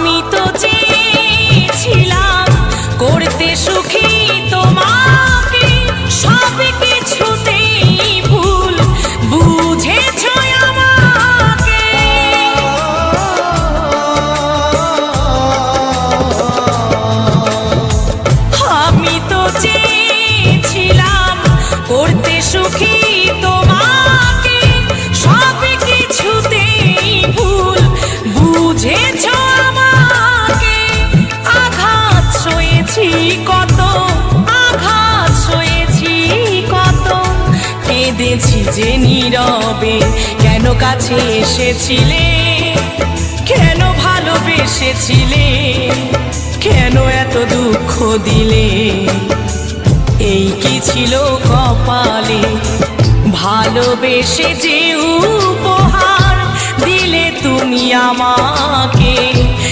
আমি তো চেয়েছিলাম করতে সুখী তোমাকে, সব কিছুতেই ভুল বুঝেছ আমাকে। আমি তো চেয়েছিলাম করতে সুখী তোমাকে, সব কিছুতেই ভুল বুঝেছ আমাকে। আঘাত সয়েছি কত, আঘাত সয়েছি কত, কেঁদেছি যে নীরবে। কেন কাছে এসেছিলে, কেন ভালোবেসেছিলে, কেন এত দুঃখ দিলে? এই কি ছিল কপালে, ভালোবেসে যে উপহার দিলে তুমি আমাকে।